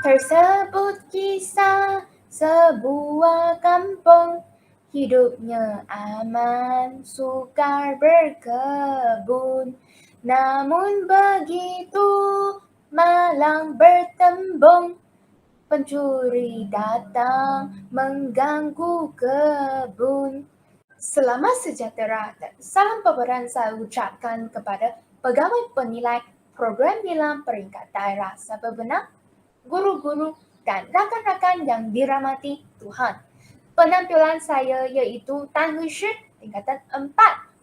Tersebut kisah sebuah kampung, hidupnya aman, sukar berkebun. Namun begitu malang bertembung, pencuri datang mengganggu kebun. Selamat sejahtera dan salam pemberan saya ucapkan kepada pegawai penilai program nilai peringkat daerah Sabah Benang, guru-guru, dan rakan-rakan yang dirahmati Tuhan. Penampilan saya iaitu Tan Hui Shi, tingkatan 4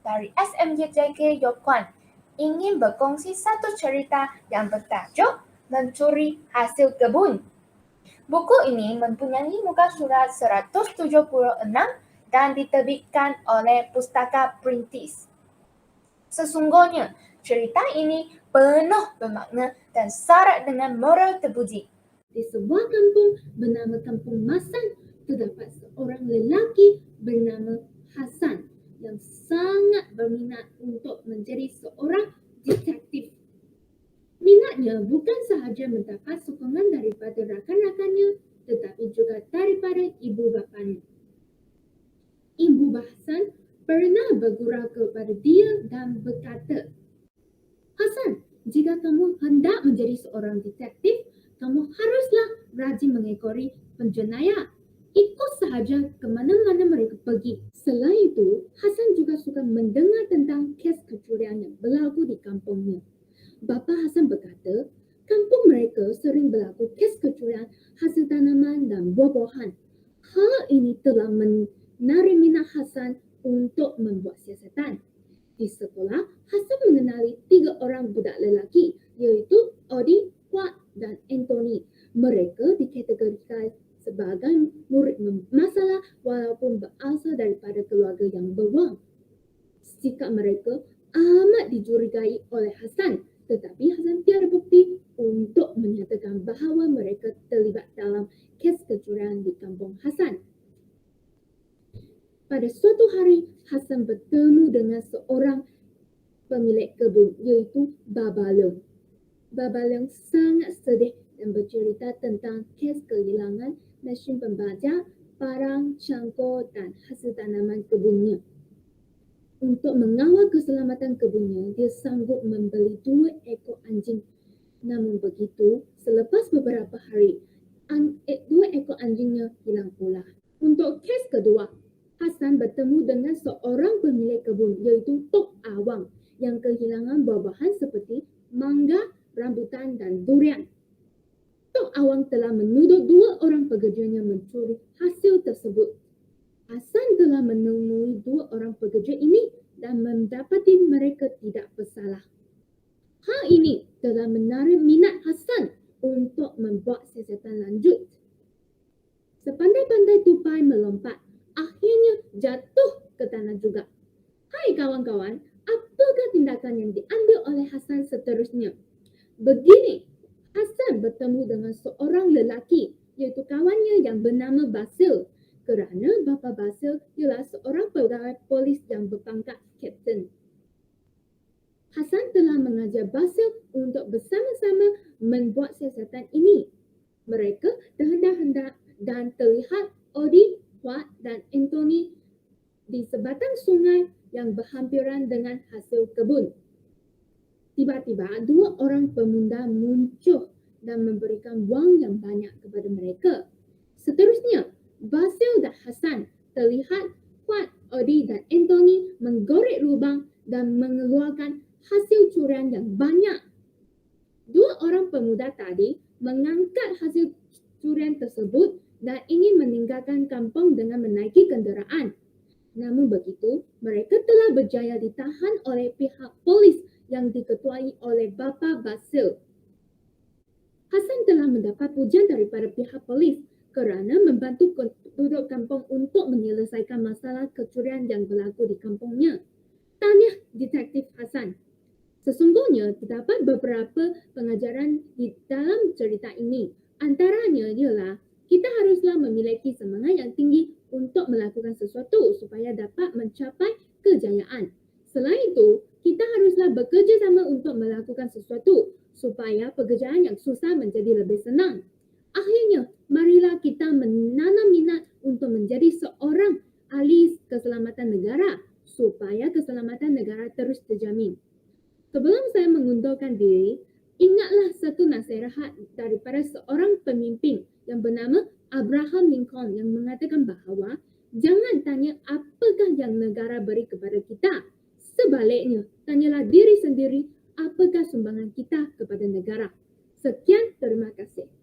dari SMYTK Yokwan, ingin berkongsi satu cerita yang bertajuk Mencuri Hasil Kebun. Buku ini mempunyai muka surat 176 dan diterbitkan oleh Pustaka Perintis. Sesungguhnya, cerita ini penuh bermakna dan syarat dengan moral terpuji. Di sebuah kampung bernama Kampung Masan, terdapat seorang lelaki bernama Hasan yang sangat berminat untuk menjadi seorang detektif. Minatnya bukan sahaja mendapat sokongan daripada rakan-rakannya, tetapi juga daripada ibu bapanya. Ibu Hasan pernah bergurau kepada dia dan berkata, "Hasan, jika kamu hendak menjadi seorang detektif, kamu haruslah rajin mengekori penjenayah. Ikut sahaja ke mana-mana mereka pergi." Selain itu, Hasan juga suka mendengar tentang kes kecurian yang berlaku di kampungnya. Bapa Hasan berkata, kampung mereka sering berlaku kes kecurian hasil tanaman dan buah-buahan. Hal ini telah menarik minat Hasan untuk membuat siasatan. Di sekolah, Hasan mengenali 3 orang budak lelaki, iaitu Odi, Huat dan Anthony. Mereka dikategorikan sebagai murid bermasalah walaupun berasal daripada keluarga yang berwang. Sikap mereka amat dicurigai oleh Hasan, tetapi Hasan tiada bukti untuk menyatakan bahawa mereka terlibat dalam kes kecurian di kampung Hasan. Pada suatu hari, Hasan bertemu dengan seorang pemilik kebun, iaitu Baba Leong. Baba Leong sangat sedih dan bercerita tentang kes kehilangan mesin pembaca, parang, cangkul dan hasil tanaman kebunnya. Untuk mengawal keselamatan kebunnya, dia sanggup membeli 2 ekor anjing. Namun begitu, selepas beberapa hari, 2 ekor anjingnya hilang pula. Untuk kes kedua, Hasan bertemu dengan seorang pemilik kebun, iaitu Tok Awang, yang kehilangan buah-buahan seperti mangga, rambutan dan durian. Tok Awang telah menuduh 2 orang pekerjanya mencuri hasil tersebut. Hasan telah menemui 2 orang pekerja ini dan mendapati mereka tidak bersalah. Hal ini telah menarik minat Hasan untuk membuat siasatan lanjut. Sepandai-pandai tupai melompat, akhirnya jatuh ke tanah juga. Hai kawan-kawan, apakah tindakan yang diambil oleh Hasan seterusnya? Begini, Hasan bertemu dengan seorang lelaki, iaitu kawannya yang bernama Basil, kerana bapa Basil ialah seorang pegawai polis yang berpangkat kapten. Hasan telah mengajar Basil untuk bersama-sama membuat siasatan ini. Mereka hendak-hendak dan terlihat Odi, Huat dan Anthony di sebatang sungai yang berhampiran dengan hasil kebun. Tiba-tiba 2 orang pemuda muncul dan memberikan wang yang banyak kepada mereka. Seterusnya, Basil dan Hasan terlihat Huat, Odi dan Anthony menggorek lubang dan mengeluarkan hasil curian yang banyak. 2 orang pemuda tadi mengangkat hasil curian tersebut dan ingin meninggalkan kampung dengan menaiki kenderaan. Namun begitu, mereka telah berjaya ditahan oleh pihak polis yang diketuai oleh bapa Basil. Hasan telah mendapat pujian daripada pihak polis kerana membantu penduduk kampung untuk menyelesaikan masalah kecurian yang berlaku di kampungnya. Tahniah Detektif Hasan. Sesungguhnya terdapat beberapa pengajaran di dalam cerita ini. Antaranya ialah kita haruslah memiliki semangat yang tinggi untuk melakukan sesuatu supaya dapat mencapai kejayaan. Selain itu, kita haruslah bekerjasama untuk melakukan sesuatu supaya pekerjaan yang susah menjadi lebih senang. Akhirnya, marilah kita menanam minat untuk menjadi seorang ahli keselamatan negara supaya keselamatan negara terus terjamin. Sebelum saya mengundurkan diri, ingatlah satu nasihat daripada seorang pemimpin yang bernama Abraham Lincoln yang mengatakan bahawa jangan tanya apakah yang negara beri kepada kita. Sebaliknya, tanyalah diri sendiri apakah sumbangan kita kepada negara. Sekian, terima kasih.